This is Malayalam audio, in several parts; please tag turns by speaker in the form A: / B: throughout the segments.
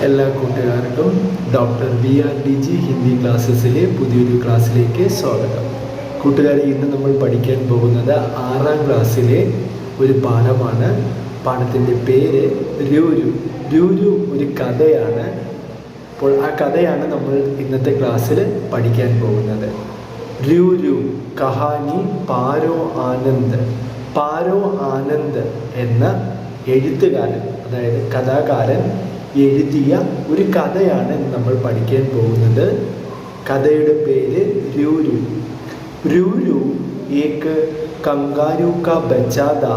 A: എല്ലാ കൂട്ടുകാർക്കും ഡോക്ടർ VRDG ഹിന്ദി ക്ലാസ്സസിലെ പുതിയൊരു ക്ലാസ്സിലേക്ക് സ്വാഗതം. കൂട്ടുകാരെ, ഇന്ന് നമ്മൾ പഠിക്കാൻ പോകുന്നത് 6ാം ക്ലാസ്സിലെ ഒരു പാഠമാണ്. പാഠത്തിൻ്റെ പേര് രൂരു. രൂരു ഒരു കഥയാണ്. അപ്പോൾ ആ കഥയാണ് നമ്മൾ ഇന്നത്തെ ക്ലാസ്സിൽ പഠിക്കാൻ പോകുന്നത്. രൂരു കഹാനി പാരോ ആനന്ദ്. പാരോ ആനന്ദ് എന്ന എഴുത്തുകാരൻ, അതായത് കഥാകാരൻ എഴുതിയ ഒരു കഥയാണ് നമ്മൾ പഠിക്കാൻ പോകുന്നത്. കഥയുടെ പേര് രൂരു. രൂരു एक कंगारू का बच्चा था.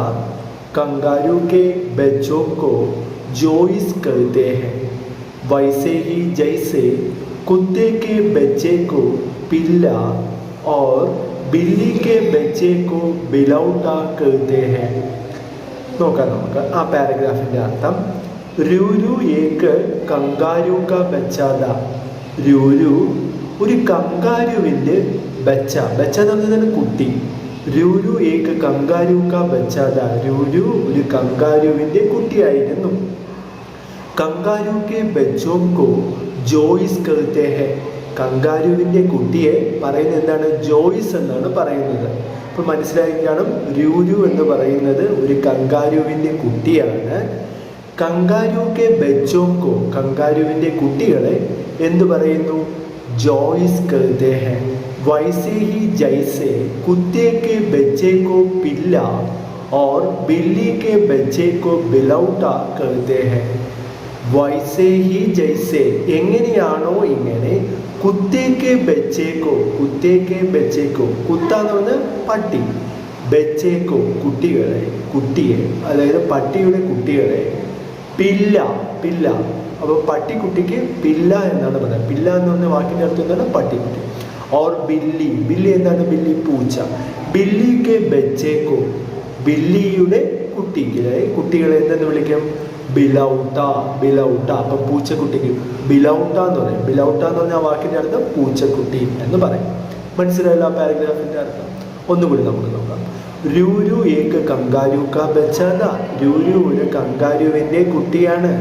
A: कंगारू के बच्चों को जोइस कहते हैं. वैसे ही जैसे कुत्ते के बच्चे को पिल्ला और बिल्ली के बच्चे को बिलौटा कहते हैं. നോക്കാം നമുക്ക് ആ പാരഗ്രാഫിൻ്റെ അർത്ഥം. രൂരു ഏക്ക് കങ്കാരു കാ ബച്ചാദ. രൂരു ഒരു കങ്കാരുവിൻ്റെ ബച്ച. ബച്ച എന്ന് പറഞ്ഞാൽ കുട്ടി. രൂരു ഏക്ക് കങ്കാരു കാ ബച്ചാദ. രൂരു ഒരു കങ്കാരുവിൻ്റെ കുട്ടിയായിരുന്നു. കങ്കാരു കെ ബച്ചോം കോ ജോയിസ് കഹത്തെ ഹെ. കങ്കാരുവിൻ്റെ കുട്ടിയെ പറയുന്നത് എന്താണ്? ജോയിസ് എന്നാണ് പറയുന്നത്. അപ്പോൾ മനസ്സിലായി കാണും, രൂരു എന്ന് പറയുന്നത് ഒരു കങ്കാരുവിൻ്റെ കുട്ടിയാണ്. കങ്കാരു കെ ബച്ചോങ്കോ, കങ്കാരുവിൻ്റെ കുട്ടികളെ എന്തു പറയുന്നു? ജോയിസ് കഹത്തെ ഹെ. വൈസേ ഹി ജൈസെ കുത്തേ കെ ബच्चे को पिल्ला और बिल्ली के बच्चे को बिलौटा कहते हैं. വൈസേ ഹി ജൈസെ, എങ്ങനെയാണോ ഇങ്ങനെ, കുത്തേക്ക് ബച്ചേക്കോ, കുത്തേക്ക് ബച്ചേക്കോ, കുത്ത എന്ന് പറഞ്ഞാൽ പട്ടി, ബച്ചേക്കോ കുട്ടികളെ, കുട്ടിയെ അതായത് പട്ടിയുടെ കുട്ടികളെ, പില്ല, പില്ല, അപ്പോൾ പട്ടിക്കുട്ടിക്ക് പില്ല എന്നാണ് പറയുന്നത്. പില്ല എന്ന് പറഞ്ഞ വാക്കിൻ്റെ അർത്ഥം എന്താണ്? പട്ടിക്കുട്ടി. ഓർ ബില്ലി, ബില്ലി എന്താണ്? ബില്ലി പൂച്ച. ബില്ലിക്ക് ബച്ചേക്കോ, ബില്ലിയുടെ കുട്ടികളെ എന്തെന്ന് വിളിക്കാം? ബിലൗട്ട, ബിലൗട്ട. അപ്പം പൂച്ചക്കുട്ടിക്ക് ബിലൗട്ട എന്ന് പറയും. ബിലൗട്ട എന്ന് പറഞ്ഞ ആ വാക്കിൻ്റെ അർത്ഥം പൂച്ചക്കുട്ടി എന്ന് പറയും. മനസ്സിലായല്ലോ ആ പാരഗ്രാഫിൻ്റെ അർത്ഥം? ഒന്നുകൂടി നമുക്ക് നോക്കാം. രൂരു ഏക്ക് കങ്കാരു കാ ബച്ചാദ. രൂരു ഒരു കങ്കാരുവിൻ്റെ കുട്ടിയാണ്.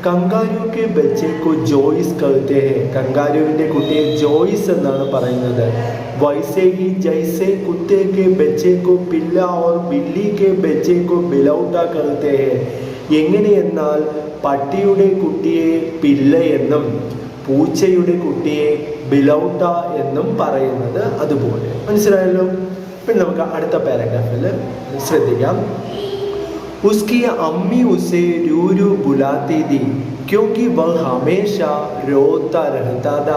A: കങ്കാരു കെ ബച്ചേക്കോ ജോയിസ് കഹത്തെ ഹെ. കങ്കാരുവിൻ്റെ കുട്ടിയെ ജോയിസ് എന്നാണ് പറയുന്നത്. വൈസേ ഹി ജൈസെ കുത്തേ കെ ബച്ചേക്കോ പില്ല ഓർ ബില്ലി കെ ബച്ചേക്കോ ബിലൗട്ട കഹത്തെ ഹെ. എങ്ങനെയെന്നാൽ പട്ടിയുടെ കുട്ടിയെ പില്ല എന്നും പൂച്ചയുടെ കുട്ടിയെ ബിലൗട്ട എന്നും പറയുന്നത് അതുപോലെ. മനസ്സിലായല്ലോ? പിന്നെ നമുക്ക് അടുത്ത പാരഗ്രാഫിൽ ശ്രദ്ധിക്കാം. उसकी अम्मी उसे रूरू बुलाती थी क्योंकि वह हमेशा रोता रहता था.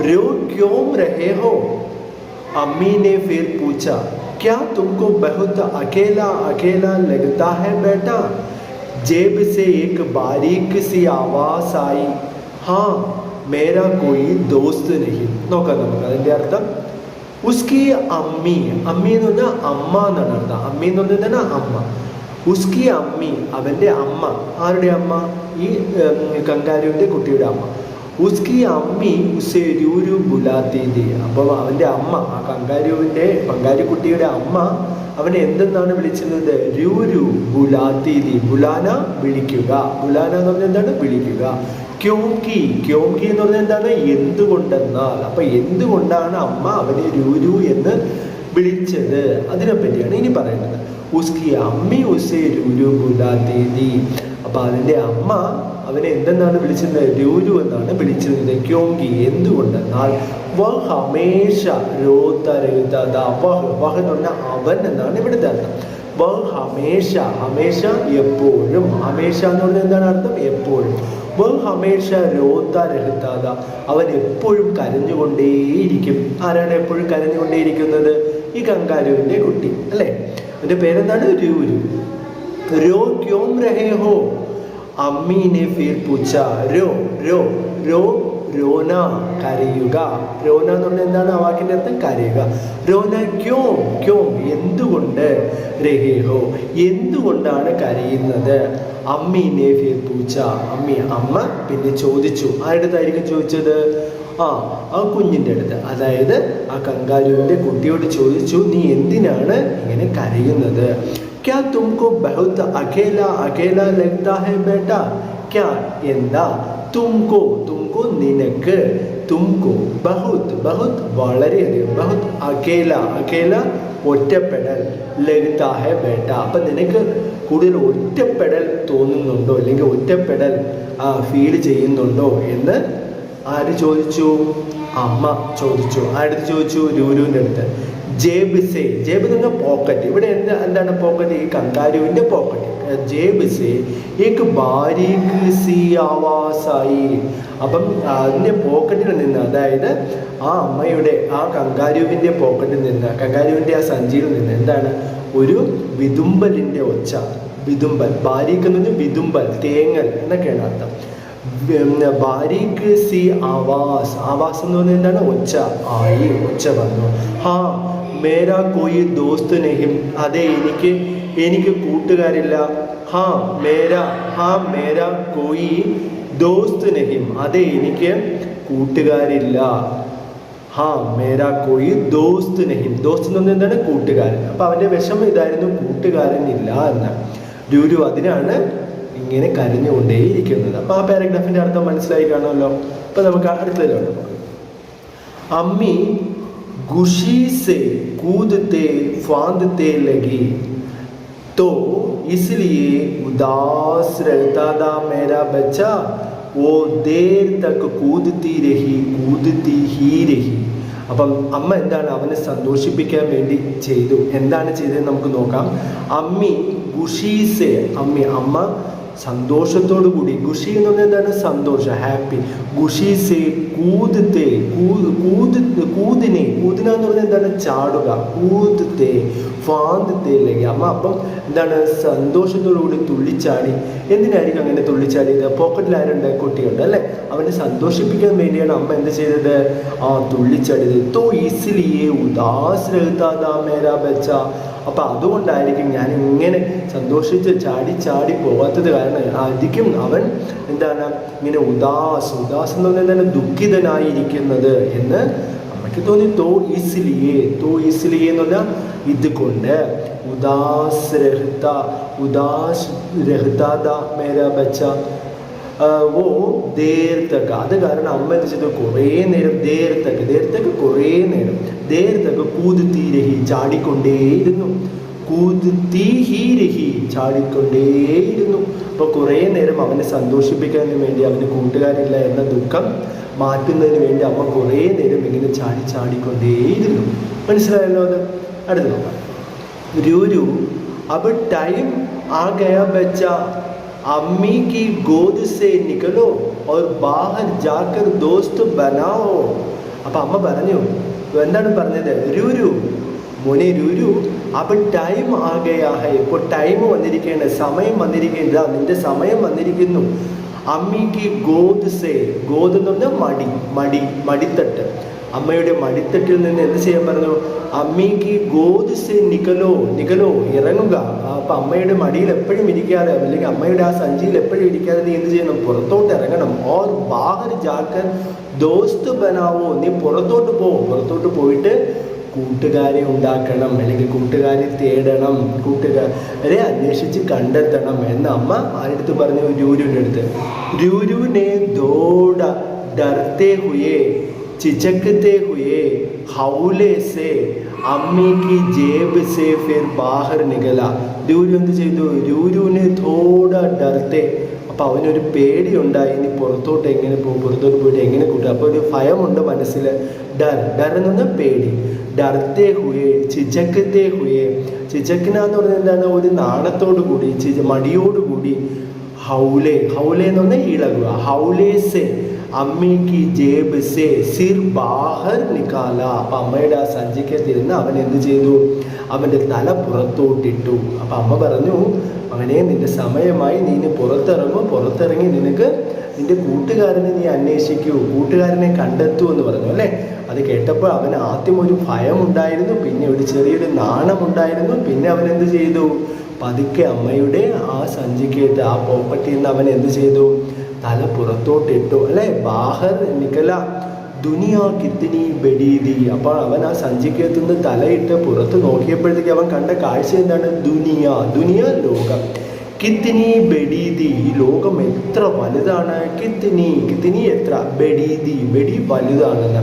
A: रो क्यों रहे हो? अम्मी ने फिर पूछा. क्या तुमको बहुत अकेला अकेला लगता है बेटा? जेब से एक बारीक सी आवाज़ आई. हाँ, मेरा कोई दोस्त नहीं. നോക്കാം നമുക്ക് അതിൻ്റെ അർത്ഥം. ഉസ്കി അമ്മി, അമ്മി എന്ന് പറഞ്ഞാൽ അമ്മ എന്നാണ് അർത്ഥം. അമ്മി എന്ന് പറഞ്ഞാൽ അമ്മ. ഉസ്കി അമ്മി, അവൻ്റെ അമ്മ. ആരുടെ അമ്മ? ഈ കങ്കാരുവിൻ്റെ കുട്ടിയുടെ അമ്മ. ഉസ്കി അമ്മി ഉസേ രൂരു ബുലാത്തി തി. അപ്പോൾ അവൻ്റെ അമ്മ, ആ കങ്കാരുക്കുട്ടിയുടെ അമ്മ അവനെ എന്തെന്നാണ് വിളിച്ചിരുന്നത്? രൂരു ബുലാത്തി തി. ബുലാന വിളിക്കുക. ബുലാന എന്ന് പറഞ്ഞാൽ എന്താണ്? വിളിക്കുക. ക്യോങ്കി, ക്യോങ്കി എന്ന് പറഞ്ഞാൽ എന്താണ്? എന്തുകൊണ്ടെന്നാൽ. അപ്പം എന്തുകൊണ്ടാണ് അമ്മ അവനെ രൂരു എന്ന് വിളിച്ചത്, അതിനെപ്പറ്റിയാണ് ഇനി പറയുന്നത്. ഉസ്കി അമ്മി ഉസേ രൂരു ബുലാത്തി തി. അപ്പം അതിൻ്റെ അമ്മ അവനെ എന്തെന്നാണ് വിളിച്ചത്? രൂരു എന്നാണ് വിളിച്ചിരുന്നത്. ക്യോങ്കി, എന്തുകൊണ്ടെന്നാൽ വഹ് ഹമേഷ രോത്ത രഹത. വഹ് എന്ന് പറഞ്ഞാൽ അവൻ എന്നാണ് ഇവിടുത്തെ അർത്ഥം. വഹ് ഹമേഷ, ഹമേഷ എപ്പോഴും. ഹമേഷ എന്ന് പറഞ്ഞാൽ എന്താണ് അർത്ഥം? എപ്പോഴും. വഹ് ഹമേഷ രോത്ത രഹത. അവൻ എപ്പോഴും കരഞ്ഞുകൊണ്ടേയിരിക്കും. ആരാണ് എപ്പോഴും കരഞ്ഞുകൊണ്ടേയിരിക്കുന്നത്? ഈ കങ്കാരുവിൻ്റെ കുട്ടി അല്ലേ? എൻ്റെ പേരെന്താണ്? രൂരു. രോ ക്യോം രഹേ ഹോ? അമ്മീനെ ഫിർ പൂച്ച. രോ, രോ, രോ, രോന കരയുക. രോന എന്ന് പറഞ്ഞാൽ എന്താണ്? ആ വാക്കിൻ്റെ അർത്ഥം കരയുക. രോന ക്യോം, ക്യോം എന്തുകൊണ്ട്? രഹേ ഹോ എന്തുകൊണ്ടാണ് കരയുന്നത്? അമ്മീനെ ഫിർ പൂച്ച. അമ്മ പിന്നെ ചോദിച്ചു. ആരുടെ അടുത്തായിരിക്കും ചോദിച്ചത്? ആ കുഞ്ഞിൻ്റെ അടുത്ത്, അതായത് ആ കങ്കാരുവിൻ്റെ കുട്ടിയോട് ചോദിച്ചു, നീ എന്തിനാണ് ഇങ്ങനെ കരയുന്നത്? क्या तुमको बहुत अकेला अकेला लगता है बेटा? ക്യാ എന്താ, തുംകോ തുംകോ നിനക്ക്, തുംകോ ബഹുത് ബഹുത് വളരെയധികം, ബഹുത് അകേല അകേല ഒറ്റപ്പെടൽ, ലഗ്താ ഹൈ ബേട്ട അപ്പം നിനക്ക് കൂടുതൽ ഒറ്റപ്പെടൽ തോന്നുന്നുണ്ടോ അല്ലെങ്കിൽ ഒറ്റപ്പെടൽ ഫീൽ ചെയ്യുന്നുണ്ടോ എന്ന് ആര് ചോദിച്ചു? അമ്മ ചോദിച്ചു. ആരുടെ ചോദിച്ചു? രൂരുവിൻ്റെ അടുത്ത്. ജേബ് സേ, ജേബ് എന്ന് പറഞ്ഞാൽ പോക്കറ്റ്. ഇവിടെ എന്താണ് പോക്കറ്റ്? ഈ കങ്കാരുവിൻ്റെ പോക്കറ്റ്. ജേബ് സേ ഏക് ബാരീക് സി ആവാസായി. അപ്പം അതിൻ്റെ പോക്കറ്റിൽ നിന്ന്, അതായത് ആ അമ്മയുടെ ആ കങ്കാരുവിൻ്റെ പോക്കറ്റിൽ നിന്ന്, കങ്കാരുവിൻ്റെ ആ സഞ്ചിയിൽ നിന്ന് എന്താണ് ഒരു വിതുമ്പലിൻ്റെ ഒച്ച. വിതുമ്പൽ, ബാരീക്ക് എന്ന് പറഞ്ഞാൽ വിതുമ്പൽ, തേങ്ങൽ എന്നൊക്കെയാണ് അർത്ഥം. ബാരീക്ക് സി ആവാസ്, ആവാസ് എന്ന് പറഞ്ഞാൽ എന്താണ്? ഒച്ച ആയി, ഒച്ച വന്നു. ഹാ മേരാ കോയി ദോസ്ത് നെഹിം, അതെ എനിക്ക് കൂട്ടുകാരില്ല. ഹാ മേരാ കോയി ദോസ്ത് നെഹിം, അതെ എനിക്ക് കൂട്ടുകാരില്ല. ഹാ മേരാ കോയി ദോസ്ത് നെഹിം, ദോസ്ത് എന്ന് പറഞ്ഞാൽ എന്താണ്? കൂട്ടുകാരൻ. അപ്പം അവൻ്റെ വിഷമം ഇതായിരുന്നു, കൂട്ടുകാരനില്ല എന്നാണ്. രൂരു അതിനാണ് ഇങ്ങനെ കരഞ്ഞുകൊണ്ടേയിരിക്കുന്നത്. അപ്പോൾ ആ പാരഗ്രാഫിൻ്റെ അർത്ഥം മനസ്സിലായി കാണുമല്ലോ. അപ്പോൾ നമുക്ക് അടുത്തതിലോട്ട് പോകാം. അമ്മി ഖുഷി സെ കൂദത്തെ ഫാന്ദത്തെ ലഗി तो इसलिए उदास रहता था मेरा बच्चा, वो देर तक कूदती ही रही. അപ്പം അമ്മ എന്താണ് അവനെ സന്തോഷിപ്പിക്കാൻ വേണ്ടി ചെയ്തു. എന്താണ് ചെയ്തതെന്ന് നമുക്ക് നോക്കാം. അമ്മി ഖുഷീസെ, അമ്മ സന്തോഷത്തോടു കൂടി, ഖുഷി എന്ന് പറഞ്ഞാൽ എന്താണ്? സന്തോഷം, ഹാപ്പി. ഖുഷീസെ കൂദത്തെ, കൂദിനെ എന്ന് പറഞ്ഞാൽ എന്താണ്? ചാടുക. കൂദത്തെ ഫാന്തത്തേലേക്ക് അമ്മ അപ്പം എന്താണ്? സന്തോഷത്തോടു കൂടി തുള്ളിച്ചാടി. എന്തിനായിരിക്കും അങ്ങനെ തുള്ളിച്ചാടിയത്? പോക്കറ്റിൽ ആരുണ്ട്? കുട്ടിയുണ്ട് അല്ലേ? അവനെ സന്തോഷിപ്പിക്കാൻ വേണ്ടിയാണ് അമ്മ എന്ത് ചെയ്തത്? തുള്ളിച്ചാടിയത്. തോ ഇസ്ലിയേ ഉദാസ് രഹ്താ താ മേരാ ബച്ച, അപ്പം അതുകൊണ്ടായിരിക്കും ഞാൻ ഇങ്ങനെ സന്തോഷിച്ച് ചാടി പോകാത്തത്. കാരണം ആയിരിക്കും അവൻ എന്താണ് ഇങ്ങനെ ഉദാസ് എന്ന് പറഞ്ഞാൽ എന്താണ്? ദുഃഖിതനായിരിക്കുന്നത് എന്ന് അമ്മയ്ക്ക് തോന്നി. തോ ഇസ്ലിയേ എന്ന് പറഞ്ഞാൽ ഇതുകൊണ്ട്, ഉദാസ് രഹ്താ താ മേരാ ബച്ച ഓ ദേർ തക്ക്, അത് കാരണം അമ്മ എന്ത് ചെയ്തു? കുറേ നേരം, ദേർ തക്ക് കുറേ നേരം, ദേർ തക്ക് കൂദ്തി രഹി ചാടിക്കൊണ്ടേയിരുന്നു, ചാടിക്കൊണ്ടേയിരുന്നു. അപ്പോൾ കുറേ നേരം അവനെ സന്തോഷിപ്പിക്കാൻ വേണ്ടി, അവന് കൂട്ടുകാരില്ല എന്ന ദുഃഖം മാറ്റുന്നതിന് വേണ്ടി അമ്മ കുറേ നേരം ഇങ്ങനെ ചാടിക്കൊണ്ടേയിരുന്നു. മനസ്സിലായല്ലോ അത്? അടുത്ത് നോക്കാം. രൂരു अब टाइम आ गया बच्चा, अम्मी की गोद से निकलो और बाहर जाकर दोस्त बनाओ. അപ്പം അമ്മ പറഞ്ഞു, എന്താണ് പറഞ്ഞത്? രൂരു മോനെ രൂരു, അപ്പം ടൈം ആ ഗയാ ഹൈ, ഇപ്പോൾ ടൈം വന്നിരിക്കുകയാണ്, സമയം വന്നിരിക്കുകയാണ്, നിന്റെ സമയം വന്നിരിക്കുന്നു. അമ്മിക്ക് ഗോദ് സേ, ഗോദ് എന്ന് പറഞ്ഞാൽ മടിത്തട്ട്. അമ്മയുടെ മടിത്തട്ടിൽ നിന്ന് എന്ത് ചെയ്യാൻ പറഞ്ഞു? അമ്മിക്ക് ഗോദ് സെ നികലോ ഇറങ്ങുക. അപ്പം അമ്മയുടെ മടിയിൽ എപ്പോഴും ഇരിക്കാതെ, അല്ലെങ്കിൽ അമ്മയുടെ ആ സഞ്ചിയിൽ എപ്പോഴും ഇരിക്കാതെ നീ എന്ത് ചെയ്യണം? പുറത്തോട്ട് ഇറങ്ങണം. ഓർ ബാഹർ ജാക്കർ ദോസ്ത് ബനാവോ, നീ പുറത്തോട്ട് പോയിട്ട് കൂട്ടുകാരെ ഉണ്ടാക്കണം, അല്ലെങ്കിൽ കൂട്ടുകാരെ തേടണം, കൂട്ടുകാരെ അന്വേഷിച്ച് കണ്ടെത്തണം എന്ന് അമ്മ ആരെടുത്ത് പറഞ്ഞു? രൂരുവിൻ്റെ അടുത്ത്. രൂരുവിനെ ദോട ഡർത്തെ ഹുയേ चिचकते हुए हौले से अम्मी की जेब से फिर बाहर निकला. രൂരു എന്ത് ചെയ്തു? രൂരുവിനെ തോട ഡർത്തെ, അപ്പം അവനൊരു പേടിയുണ്ടായി. ഇനി പുറത്തോട്ട് എങ്ങനെ പോകും, പുറത്തോട്ട് പോയിട്ട് എങ്ങനെ കൂട്ടുക? അപ്പോൾ ഒരു ഭയമുണ്ട് മനസ്സിൽ. ഡർ എന്ന് പറഞ്ഞാൽ പേടി. ഡർത്തെ ഹുയേ ചിചക്കത്തെ ഹുയേ, ചിചക്കന എന്ന് പറഞ്ഞാൽ എന്താണ്? ഒരു നാണത്തോടു കൂടി, മടിയോടുകൂടി. ഹൗലെ എന്ന് പറഞ്ഞാൽ ഇളകുക. ഹൗലേ സെ അമ്മിക്ക് ജേബ് സേ സിർ ബാഹർ നിക്കാല. അപ്പം അമ്മയുടെ ആ സഞ്ചിക്കത്തിരുന്ന് അവൻ എന്ത് ചെയ്തു? അവൻ്റെ തല പുറത്തോട്ടിട്ടു. അപ്പം അമ്മ പറഞ്ഞു, അവനെ നിന്റെ സമയമായി, നീ പുറത്തിറങ്ങി നിനക്ക് നിന്റെ കൂട്ടുകാരനെ നീ അന്വേഷിക്കൂ, കൂട്ടുകാരനെ കണ്ടെത്തൂ എന്ന് പറഞ്ഞു അല്ലേ. അത് കേട്ടപ്പോൾ അവന് ആദ്യം ഒരു ഭയമുണ്ടായിരുന്നു, പിന്നെ ഒരു ചെറിയൊരു നാണമുണ്ടായിരുന്നു. പിന്നെ അവൻ എന്ത് ചെയ്തു? പതുക്കെ അമ്മയുടെ ആ സഞ്ചിക്കത്ത്, ആ പോക്കറ്റിൽ നിന്ന് അവൻ എന്ത് ചെയ്തു? തല പുറത്തോട്ടിട്ടു അല്ലേ. ബാഹർ നിക്കല ദുനിയ കിത്തിനി ബഡീതി. അപ്പോൾ അവൻ ആ സഞ്ചിക്കത്തുനിന്ന് തലയിട്ട് പുറത്ത് നോക്കിയപ്പോഴത്തേക്ക് അവൻ കണ്ട കാഴ്ച എന്താണ്? ദുനിയ ലോകം. കിത്തിനി ബെഡീതി, ഈ ലോകം എത്ര വലുതാണ്. കിത്തിനി, കിത്തിനി എത്ര, ബെഡീതി, ബെഡി വലുതാണെന്ന്.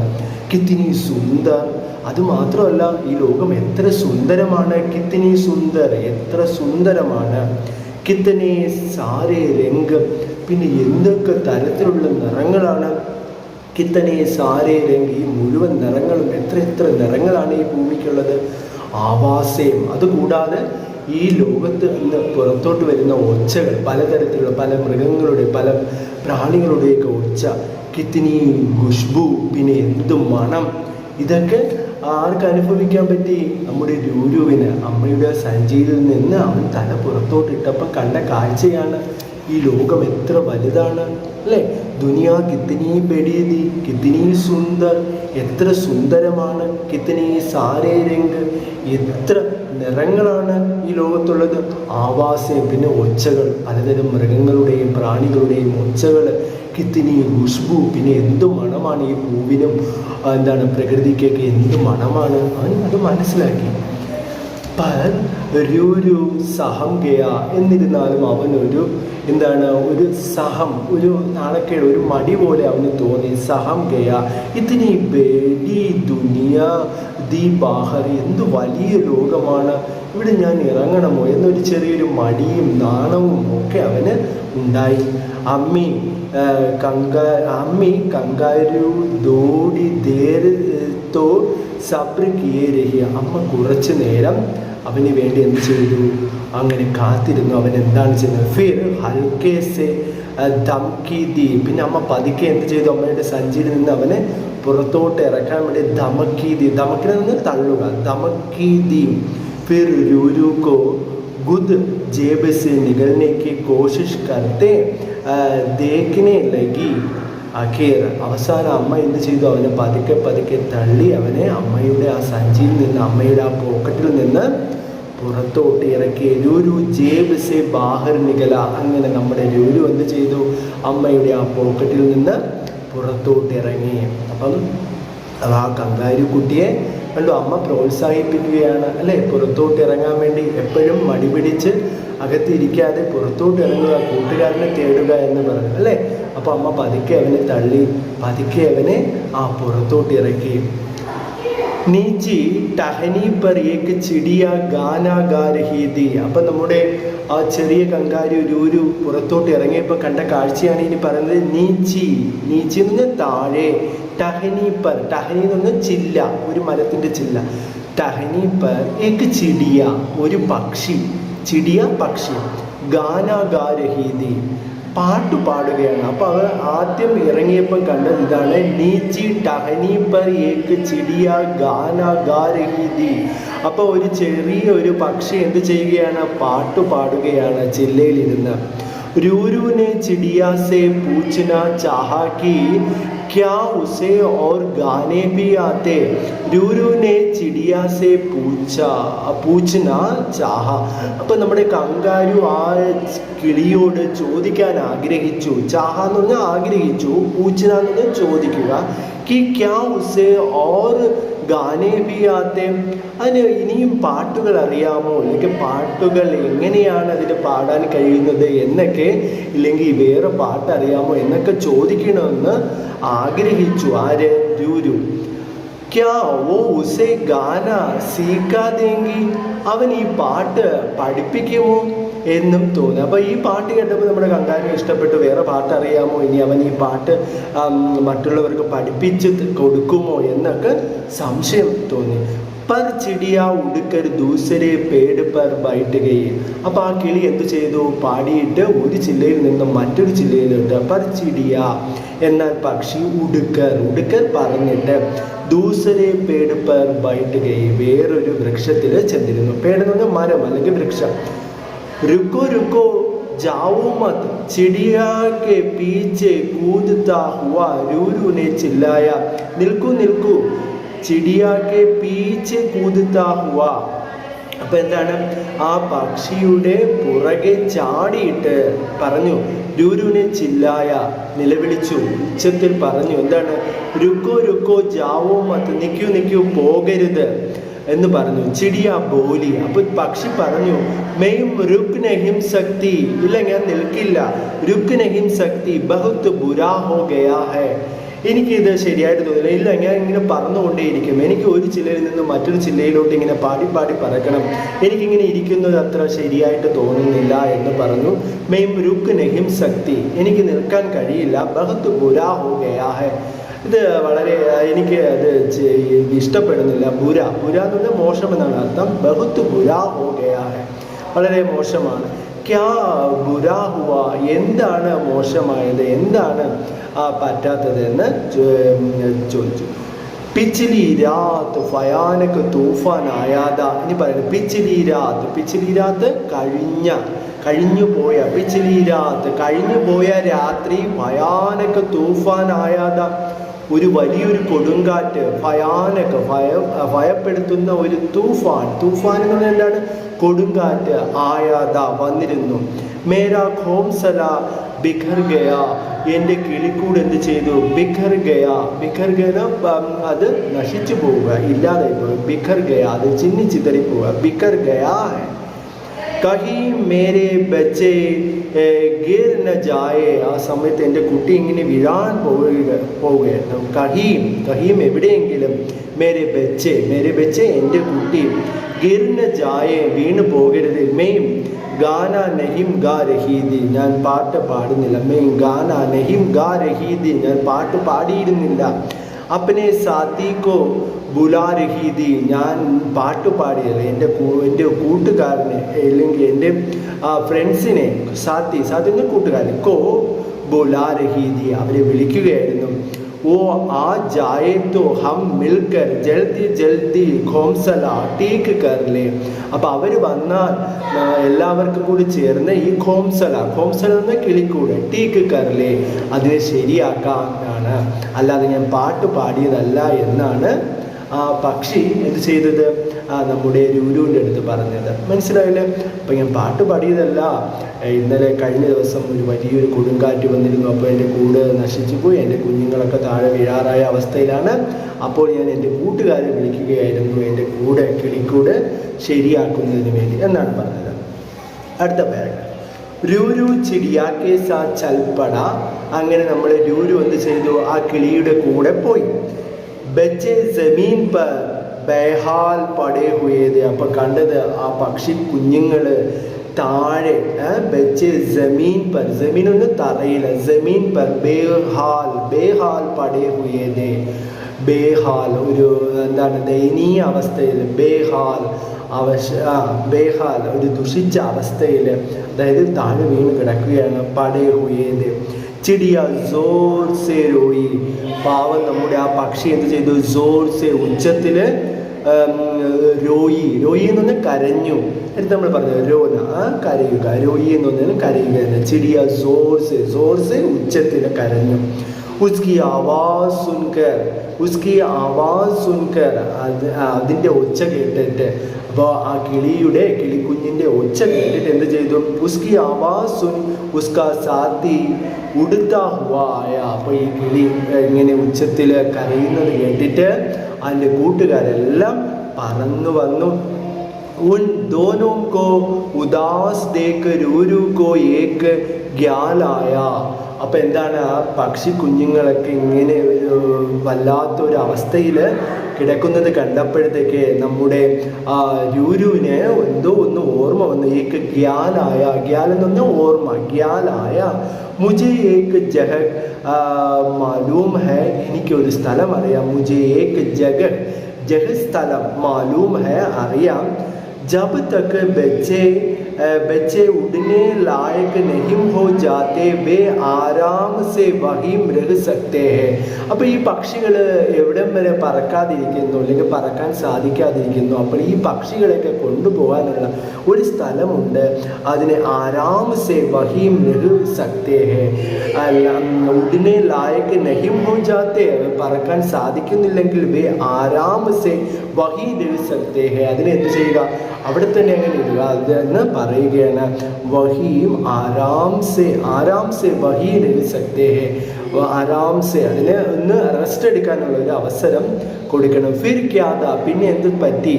A: കിത്തിനി സുന്ദർ, അതുമാത്രമല്ല ഈ ലോകം എത്ര സുന്ദരമാണ്. കിത്തിനി സുന്ദർ, എത്ര സുന്ദരമാണ്. കിത്തനെ സാരേ രംഗ്, പിന്നെ എന്തൊക്കെ തരത്തിലുള്ള നിറങ്ങളാണ്. കിത്തനെ സാരേ രംഗ്, ഈ മുഴുവൻ നിറങ്ങളും എത്ര നിറങ്ങളാണ് ഈ ഭൂമിക്കുള്ളത്. ആവാസയം, അതുകൂടാതെ ഈ ലോകത്ത് നിന്ന് പുറത്തോട്ട് വരുന്ന ഒച്ചകൾ, പലതരത്തിലുള്ള പല മൃഗങ്ങളുടെ പല പ്രാണികളുടെയൊക്കെ ഒച്ച. കിത്തിനി ഖുഷ്ബു, പിന്നെ എന്തു മണം. ഇതൊക്കെ ആർക്ക് അനുഭവിക്കാൻ പറ്റി? നമ്മുടെ രൂരുവിന്. അമ്മയുടെ സഞ്ചിയിൽ നിന്ന് അവൻ തല പുറത്തോട്ടിട്ടപ്പം കണ്ട കാഴ്ചയാണ്. ഈ ലോകം എത്ര വലുതാണ് അല്ലേ. ദുനിയാ കിത്തിനി ബെഡീതി, കിത്തിനി സുന്ദർ, എത്ര സുന്ദരമാണ്. കിത്തിനി സാരേ രംഗ്, എത്ര നിറങ്ങളാണ് ഈ ലോകത്തുള്ളത്. ആവാസം, പിന്നെ ഒച്ചകൾ, പലതരം മൃഗങ്ങളുടെയും പ്രാണികളുടെയും ഒച്ചകൾ. കിത്തിനി ഖുഷ്ബു, പിന്നെ എന്തു മണമാണ് ഈ പൂവിനും പ്രകൃതിക്കൊക്കെ എന്ത് മണമാണ്. അവൻ അത് മനസ്സിലാക്കി. പർ രൂരു സഹം ഗയ, എന്നിരുന്നാലും അവനൊരു ഒരു സഹം, ഒരു നാണക്കേട്, ഒരു മടി പോലെ അവന് തോന്നി. സഹം ഗയ, ഇതിനി ബേഡി ദുനിയ ദി ബാഹർ, എന്ത് വലിയ ലോകമാണ്, ഇവിടെ ഞാൻ ഇറങ്ങണമോ എന്നൊരു ചെറിയൊരു മടിയും നാണവും ഒക്കെ അവന് ഉണ്ടായി. അമ്മി കങ്കാരു ദോടി ദേർ തോ സബ്ർ കിയേ രഹി, അമ്മ കുറച്ചു നേരം അവന് വേണ്ടി എന്ത് ചെയ്തു, അങ്ങനെ കാത്തിരുന്നു. അവൻ എന്താണ് ചെയ്യുന്നത്? ഫിർ ഹൽക്കെ സെ ധംകി ദി, പിന്നെ അമ്മ പതുക്കെ എന്ത് ചെയ്തു, അമ്മയുടെ സഞ്ചിയിൽ നിന്ന് അവനെ പുറത്തോട്ട് ഇറക്കാൻ വേണ്ടി ധമക്കി ദി, ധമക്കിനെ നിന്ന് തള്ളുക, ധമക്കി ദി. ഫിർ രൂരു കോ ഗുദ് ജേബ് സെ നികൽനെ की कोशिश करते देखने लगी. അഖീർ, അവസാനം അമ്മ എന്ത് ചെയ്തു, അവനെ പതുക്കെ തള്ളി അവനെ അമ്മയുടെ ആ സഞ്ചിയിൽ നിന്ന്, അമ്മയുടെ ആ പോക്കറ്റിൽ നിന്ന് പുറത്തോട്ട് ഇറക്കി. രൂരു ജേബ് സെ ബാഹർ നികല, അങ്ങനെ നമ്മുടെ രൂരു എന്ത് ചെയ്തു, അമ്മയുടെ ആ പോക്കറ്റിൽ നിന്ന് പുറത്തോട്ട് ഇറങ്ങി. അപ്പം ആ കങ്കാരു കുട്ടിയെ കണ്ടു, അമ്മ പ്രോത്സാഹിപ്പിക്കുകയാണ് അല്ലേ, പുറത്തോട്ട് ഇറങ്ങാൻ വേണ്ടി. എപ്പോഴും മടി പിടിച്ച് അകത്തിരിക്കാതെ പുറത്തോട്ട് ഇറങ്ങുക, കൂട്ടുകാരനെ തേടുക എന്ന് പറഞ്ഞു അല്ലേ. അപ്പോൾ അമ്മ പതുക്കെ അവനെ തള്ളി, പതുക്കെ അവനെ ആ പുറത്തോട്ട് ഇറക്കി. നീച്ചി ടഹനി പർ ഏക് ചിടിയ ഗാനാ ഗാ രഹി തീ. അപ്പം നമ്മുടെ ആ ചെറിയ കങ്കാരു രൂരു പുറത്തോട്ട് ഇറങ്ങിയപ്പോൾ കണ്ട കാഴ്ചയാണ് ഇനി പറയുന്നത്. നീച്ചി, നീച്ചി എന്ന് പറഞ്ഞാൽ താഴെ. ടഹനി പർ, ടഹനി എന്ന് പറഞ്ഞാൽ ചില്ല, ഒരു മരത്തിൻ്റെ ചില്ല. ടഹനി പർ ഏക് ചിടിയ, ഒരു പക്ഷി, ചിടിയ പക്ഷി. ഗാനാ ഗാ രഹി തീ, പാട്ട് പാടുകയാണ്. അപ്പോൾ അവർ ആദ്യം ഇറങ്ങിയപ്പം കണ്ടത് ഇതാണ്. നീച്ചി ടഹനി പർ ഏക് ചിടിയ ഗാനാ ഗാ രഹി തീ. അപ്പോൾ ഒരു ചെറിയ ഒരു പക്ഷി എന്ത് ചെയ്യുകയാണ്, പാട്ട് പാടുകയാണ് ചില്ലയിലിരുന്ന്. രൂരുവിനെ ചിടിയ സെ പൂछना चाहा कि क्या उसे और गाने भी आते. രൂരുവിനെ ചിടിയ സെ പൂछना चाहा. അപ്പം നമ്മുടെ കങ്കാരു ആ കിളിയോട് ചോദിക്കാൻ ആഗ്രഹിച്ചു. ചാഹ എന്ന് പറഞ്ഞാൽ ആഗ്രഹിച്ചു, പൂछना എന്ന് പറഞ്ഞാൽ ചോദിക്കുക. कि क्या उसे और ഗാനേ ബി ആത്തെ, അതിന് ഇനിയും പാട്ടുകൾ അറിയാമോ, അല്ലെങ്കിൽ പാട്ടുകൾ എങ്ങനെയാണ് അതിന് പാടാൻ കഴിയുന്നത് എന്നൊക്കെ, ഇല്ലെങ്കിൽ വേറെ പാട്ട് അറിയാമോ എന്നൊക്കെ ചോദിക്കണമെന്ന് ആഗ്രഹിച്ചു. ആര്? രൂരു. ക്യാ വോ ഉസേ ഗാന സീക്കാ ദേങ്കി, അവൻ ഈ പാട്ട് പഠിപ്പിക്കുമോ എന്നും തോന്നി. അപ്പോൾ ഈ പാട്ട് കേട്ടപ്പോൾ നമ്മുടെ കങ്കാരുവിന് ഇഷ്ടപ്പെട്ടു. വേറെ പാട്ട് അറിയാമോ, ഇനി അവൻ ഈ പാട്ട് മറ്റുള്ളവർക്ക് പഠിപ്പിച്ച് കൊടുക്കുമോ എന്നൊക്കെ സംശയം തോന്നി. പർ ചിടിയ ഉടുക്കർ ദൂസരെ പേട് പർ ബൈറ്റുകയും. അപ്പോൾ ആ കിളി എന്ത് ചെയ്തു, പാടിയിട്ട് ഒരു ചില്ലയിൽ നിന്നും മറ്റൊരു ചില്ലയിലോട്ട്. പർ ചിടിയ എന്നാൽ പക്ഷി, ഉടുക്കർ, ഉടുക്കർ പറഞ്ഞിട്ട് ദൂസരെ പേട് പർ ബൈറ്റുകയും, വേറൊരു വൃക്ഷത്തിൽ ചെന്നിരുന്നു. പേട് എന്ന് പറഞ്ഞാൽ മരം അല്ലെങ്കിൽ വൃക്ഷം. रुको रुको जाओ मत, चिड़िया के पीछे कूदता हुआ रूरू ने चिल्लाया. निल्कू निल्कू, चिड़िया के पीछे कूदता हुआ. അപ്പം എന്താണ്, ആ പക്ഷിയുടെ പുറകെ ചാടിയിട്ട് പറഞ്ഞു. രൂരുവിനെ ചില്ലായ, നിലവിളിച്ചു, ഉച്ചത്തിൽ പറഞ്ഞു. എന്താണ്? രുക്കോ രുക്കോ ജാവോ മത്ത്, നിൽക്കൂ നിൽക്കൂ, പോകരുത്. എന്ന് പറഞ്ഞു. ചിടിയ ബോലി. അപ്പൊ പക്ഷി പറഞ്ഞു, മെയും രുക് നഹിം സക്തി, ഇല്ല ഞാൻ നിൽക്കില്ല. രുക് നഹിം സക്തി, ബഹുത് ബുരാ ഹോ ഗയാ ഹൈ. എനിക്കിത് ശരിയായിട്ട് തോന്നില്ല. ഇല്ല, ഞാൻ ഇങ്ങനെ പറന്നുകൊണ്ടേയിരിക്കും. എനിക്ക് ഒരു ജില്ലയിൽ നിന്ന് മറ്റൊരു ജില്ലയിലോട്ട് ഇങ്ങനെ പാടി പാടി പറക്കണം. എനിക്കിങ്ങനെ ഇരിക്കുന്നത് അത്ര ശരിയായിട്ട് തോന്നുന്നില്ല എന്ന് പറഞ്ഞു. മെയും രുക് നഹിം സക്തി, എനിക്ക് നിൽക്കാൻ കഴിയില്ല. ബഹുത് ബുരാ ഹോ ഗയാ ഹൈ. ഇത് വളരെ എനിക്ക് അത് ഇഷ്ടപ്പെടുന്നില്ല. ബുര എന്ന് പറഞ്ഞാൽ മോശം എന്നാണ് അർത്ഥം. ബഹുത് ബുരാ ഹോ ഗയാ ഹൈ, വളരെ മോശമാണ്. ക്യാ ബുരാ ഹുവ, എന്താണ് മോശമായത്, എന്താണ് പറ്റാത്തത് എന്ന് ചോദിച്ചു. പിച്ചിലി രാത്ത് ഭയാനക തൂഫാൻ ആയാത. ഇനി പറയുന്നത് പിച്ചിലി രാത്ത് കഴിഞ്ഞു പോയ, പിച്ചിലി രാത്ത് കഴിഞ്ഞു പോയ രാത്രി, ഭയാനക തൂഫാൻ ആയാത, ഒരു വലിയൊരു കൊടുങ്കാറ്റ്, ഭയപ്പെടുത്തുന്ന ഒരു തൂഫാൻ എന്ന് പറഞ്ഞാൽ എന്താണ്? കൊടുങ്കാറ്റ്. ആയാത വന്നിരുന്നു. മേരാ ഖോംസല ബിഖർ ഗയ, എൻ്റെ കിളിക്കൂട് എന്ത് ചെയ്തു? ബിഖർ ഗയ അത് നശിച്ചു പോവുക, ഇല്ലാതായി പോവുക. ബിഖർ ഗയ, അത് ചിന്നിച്ചിതറി പോവുക. ബിഖർ ഗയാ ഹൈ. കഹി മേരെ ബച്ചെ ഗിർ ന ജായേ, ആ സമയത്ത് എൻ്റെ കുട്ടി ഇങ്ങനെ വീഴാൻ പോവുകയായിരുന്നു. കഹീം എവിടെയെങ്കിലും, മേരെ ബച്ചെ എൻ്റെ കുട്ടി, ഗിർ ന ജായേ വീണ് പോകരുത്. മെയും ഗാന നഹിം ഗാ രഹീദി, ഞാൻ പാട്ട് പാടുന്നില്ല. മെയും ഗാന നഹിം ഗാ രഹീദി, ഞാൻ പാട്ട് പാടിയിരുന്നില്ല. അപ്പനെ സാത്തിക്കോ ബുലാ രഹീദി, ഞാൻ പാട്ട് പാടിയല്ല. എൻ്റെ കൂട്ടുകാരനെ, അല്ലെങ്കിൽ എൻ്റെ ഫ്രണ്ട്സിനെ, സാത്തി എന്ന കൂട്ടുകാരൻ, കോ ബുലാ രഹീദി, അവരെ വിളിക്കുകയായിരുന്നു. ഓ ആ ജായേ തോ ഹം മിൽക്കർ ജൽദി ഖോംസല ടീക്ക് കർലേ. അപ്പം അവർ വന്നാൽ എല്ലാവർക്കും കൂടി ചേർന്ന് ഈ ഖോംസല എന്ന കിളിക്കൂട്, ടീക്ക് കർലേ, അതിനെ ശരിയാക്കാനാണ്, അല്ലാതെ ഞാൻ പാട്ട് പാടിയതല്ല എന്നാണ് ആ പക്ഷി എന്ത് ചെയ്തത്? നമ്മുടെ രൂരുവിൻ്റെ അടുത്ത് പറഞ്ഞത്. മനസ്സിലായില്ലേ? അപ്പം ഞാൻ പാട്ട് പാടിയതല്ല. ഇന്നലെ കഴിഞ്ഞ ദിവസം ഒരു വലിയൊരു കൊടുങ്കാറ്റ് വന്നിരുന്നു. അപ്പോൾ എൻ്റെ കൂട് നശിച്ചു പോയി. എൻ്റെ കുഞ്ഞുങ്ങളൊക്കെ താഴെ വീഴാറായ അവസ്ഥയിലാണ്. അപ്പോൾ ഞാൻ എൻ്റെ കൂട്ടുകാരെ വിളിക്കുകയായിരുന്നു, എൻ്റെ കിളിക്കൂട് ശരിയാക്കുന്നതിന് വേണ്ടി എന്നാണ് പറഞ്ഞത്. അടുത്ത പാരഗ്രാഫ്. രൂരു ചിടിയാക്കെ സാ ചൽപ്പട. അങ്ങനെ നമ്മൾ രൂരു എന്ത് ചെയ്തു? ആ കിളിയുടെ കൂടെ പോയി. ബച്ചെ ജമീൻ പർ ബേഹാൽ പടേ ഹുയേത്. അപ്പം കണ്ടത് ആ പക്ഷി കുഞ്ഞുങ്ങൾ താഴെ, ബച്ചെ ജമീൻ പർ, ജമീൻ ഒന്ന് തറയില്ല, ജമീൻ പർ ബേഹാൽ പടേ ഹുയേത്. ബേഹാൽ ഒരു എന്താണ്, ദയനീയ അവസ്ഥയിൽ, ബേഹാൽ ഒരു ദുഷിച്ച അവസ്ഥയിൽ, അതായത് താഴെ വീണ് കിടക്കുകയാണ്. പടേ ഹുയേത്. ചിടിയ ജോർ സെ രോയി. പാവം നമ്മുടെ ആ പക്ഷി എന്ത് ചെയ്തു? ജോർ സെ, ഉച്ചത്തിൽ രോയി എന്ന് പറഞ്ഞാൽ കരഞ്ഞു. എന്നിട്ട് നമ്മൾ പറഞ്ഞു കരയുക. രോയി എന്ന് പറഞ്ഞാൽ കരയുക എന്ന്. ചിടിയ ജോർ സെ ഉച്ചത്തിൽ കരഞ്ഞു. ഉസ്കി ആവാസ് സുൻകർ, അതിൻ്റെ ഒച്ച കേട്ടിട്ട്, അപ്പോൾ ആ കിളിക്കുഞ്ഞിൻ്റെ ഒച്ച കേട്ടിട്ട് എന്ത് ചെയ്തു? ഉസ്കി ആവാസ് സുൻ ഉസ്കാ സാത്തി ഉടുത്താ ഹുവാ ആയ. അപ്പോൾ ഈ കിളി ഇങ്ങനെ ഉച്ചത്തിൽ കരയുന്നത് കേട്ടിട്ട് അതിൻ്റെ കൂട്ടുകാരെല്ലാം പറന്നു വന്നു. ഉൻ ദോനോം കോ ഉദാസ് ദേക്ക് രൂരു കോ ഏക്ക് ഗ്യാലായ. അപ്പം എന്താണ്, ആ പക്ഷി കുഞ്ഞുങ്ങളൊക്കെ ഇങ്ങനെ വല്ലാത്തൊരു അവസ്ഥയിൽ കിടക്കുന്നത് കണ്ടപ്പോഴത്തേക്ക് നമ്മുടെ രൂരുവിന് എന്തോ ഒന്ന് ഓർമ്മ വന്നു. ഏക്ക് ഗ്യാലായ, എന്ന് പറഞ്ഞാൽ ഓർമ്മ, ഗ്യാലായ. മുझे एक जगह मालूम है, എനിക്കൊരു സ്ഥലം അറിയാം. മുझे एक जगह സ്ഥലം, മാലൂം है അറിയാം. जब तक बच्चे उड़ने लायक नहीं हो जाते वे आराम से वहीं रह सकते हैं. അപ്പോൾ ഈ പക്ഷികൾ എവിടം വരെ പറക്കാതിരിക്കുന്നു, അല്ലെങ്കിൽ പറക്കാൻ സാധിക്കാതിരിക്കുന്നു, അപ്പോൾ ഈ പക്ഷികളെയൊക്കെ കൊണ്ടുപോകാനുള്ള ഒരു സ്ഥലമുണ്ട്. അതിനെ ആരാം സെ വഹീം രഹ് സക്തേ ഹെ. ഉടനെ ലായക്ക് നഹിം ഹോ ജാത്തെ, പറക്കാൻ സാധിക്കുന്നില്ലെങ്കിൽ വേ ആരാം സെ വഹീ രഹ് സക്തേ ഹെ, അതിനെ എന്ത് ചെയ്യുക? അവിടെ തന്നെ അങ്ങനെ ഇടുക. അതെന്ന് പറയുകയാണ്. വഹീം ആരാം സെ വഹീ രഹ് സക്തേ ഹെ. ആരാംസെ അതിന് ഒന്ന് റെസ്റ്റ് എടുക്കാനുള്ള ഒരു അവസരം കൊടുക്കണം. ഫിർ ക്യാദ, പിന്നെ എന്ത് പറ്റി,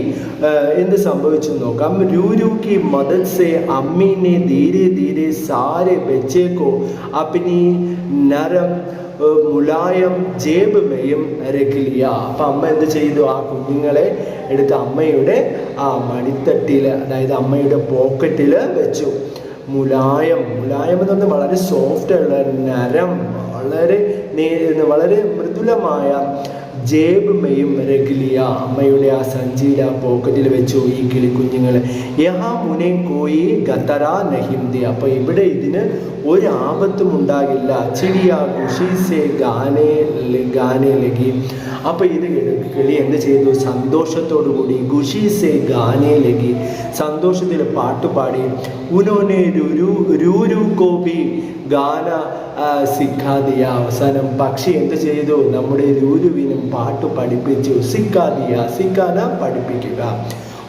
A: എന്ത് സംഭവിച്ചു നോക്കാം. രൂരൂക്കി മദദ് സെ അമ്മീനെ ധീരെ ധീരെ സാരെ ബച്ചേക്കോ അപ്നി നരം മുലായം ജേബ് മെയും രഖിലിയ. അപ്പം അമ്മ എന്ത് ചെയ്തു, ആ കുഞ്ഞുങ്ങളെ എടുത്ത് അമ്മയുടെ ആ മടിത്തട്ടിൽ, അതായത് അമ്മയുടെ പോക്കറ്റിൽ വെച്ചു. മുലായം എന്ന് പറഞ്ഞാൽ വളരെ സോഫ്റ്റ് ഉള്ള നരം, വളരെ മൃദുലമായ ജേബ് മെയും രഖിലിയ, അമ്മയുടെ ആ സഞ്ചിയിൽ ആ പോക്കറ്റിൽ വെച്ചു ഈ കിളിക്കുഞ്ഞുങ്ങളെ. യഹാ മുനെ കോയി ഗത്തറ നഹിംദി, അപ്പൊ ഇവിടെ ഇതിന് ഒരു ആപത്തും ഉണ്ടാകില്ല. ചിടിയ ഖുഷി ഗാനെ ലഗി, അപ്പൊ ഇത് കിളി എന്ത് ചെയ്തു, സന്തോഷത്തോടു കൂടി ഖുഷി ഗാനെ ലഗി, സന്തോഷത്തിൽ പാട്ടുപാടി. ഉനോനെ രൂരു കോബി ഗാന സിഖാദിയ, അവസാനം പക്ഷി എന്ത് ചെയ്തു, നമ്മുടെ രൂരുവിനും പാട്ട് പഠിപ്പിച്ചു. സിക്കാന പഠിപ്പിക്കുക.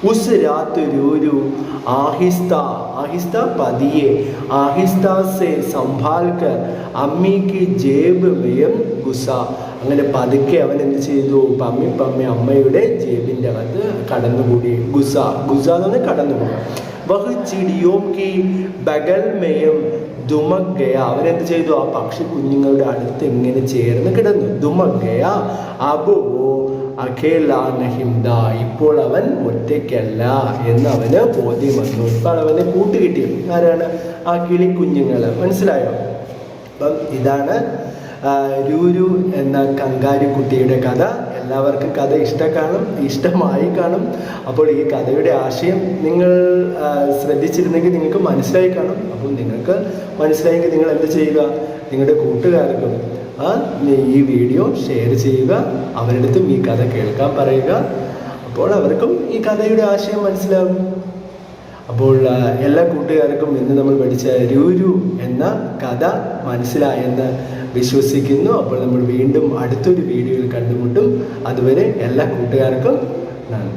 A: ഉസ് രാത്ത് രൂരു ആഹിസ്ത പതിയെ ആഹിസ്ത സെ സംഭാൽ കർ അമ്മി കി ജേബ് മെയം ഗുസ, അങ്ങനെ പതുക്കെ അവൻ എന്ത് ചെയ്തു, പമ്മി അമ്മയുടെ ജേബിൻ്റെ അകത്ത് കടന്നുകൂടി. ഗുസ എന്ന് പറഞ്ഞാൽ കടന്നുകൂടി. വഹ് ചിടിയോം കി ബഗൽ മെയം ദുമക് ഗയ, അവരെന്ത് ചെയ്തു, ആ പക്ഷി കുഞ്ഞുങ്ങളുടെ അടുത്ത് ഇങ്ങനെ ചേർന്ന് കിടന്നു. ദുമക് ഗയ അബോ അഖേല നഹിംദ, ഇപ്പോൾ അവൻ ഒറ്റയ്ക്കല്ല എന്ന് അവന് ബോധ്യം വന്നു. ഇപ്പോൾ അവന് കൂട്ടുകിട്ടി. ആരാണ്, ആ കിളി കുഞ്ഞുങ്ങൾ. മനസ്സിലായോ? അപ്പം ഇതാണ് രൂരു എന്ന കങ്കാരുക്കുട്ടിയുടെ കഥ. എല്ലാവർക്കും കഥ ഇഷ്ടമായി കാണും. അപ്പോൾ ഈ കഥയുടെ ആശയം നിങ്ങൾ ശ്രദ്ധിച്ചിരുന്നെങ്കിൽ നിങ്ങൾക്ക് മനസ്സിലായി കാണും. അപ്പോൾ നിങ്ങൾക്ക് മനസ്സിലായെങ്കിൽ നിങ്ങൾ എന്ത് ചെയ്യുക, നിങ്ങളുടെ കൂട്ടുകാർക്കും ഈ വീഡിയോ ഷെയർ ചെയ്യുക, അവരുടെ അടുത്തും ഈ കഥ കേൾക്കാൻ പറയുക. അപ്പോൾ അവർക്കും ഈ കഥയുടെ ആശയം മനസ്സിലാകും. അപ്പോൾ എല്ലാ കൂട്ടുകാർക്കും ഇന്ന് നമ്മൾ പഠിച്ച രൂരു എന്ന കഥ മനസ്സിലായെന്ന് വിശ്വസിക്കുന്നു. അപ്പോൾ നമ്മൾ വീണ്ടും അടുത്തൊരു വീഡിയോയിൽ കണ്ടുമുട്ടും. അതുവരെ എല്ലാ കൂട്ടുകാർക്കും നന്ദി.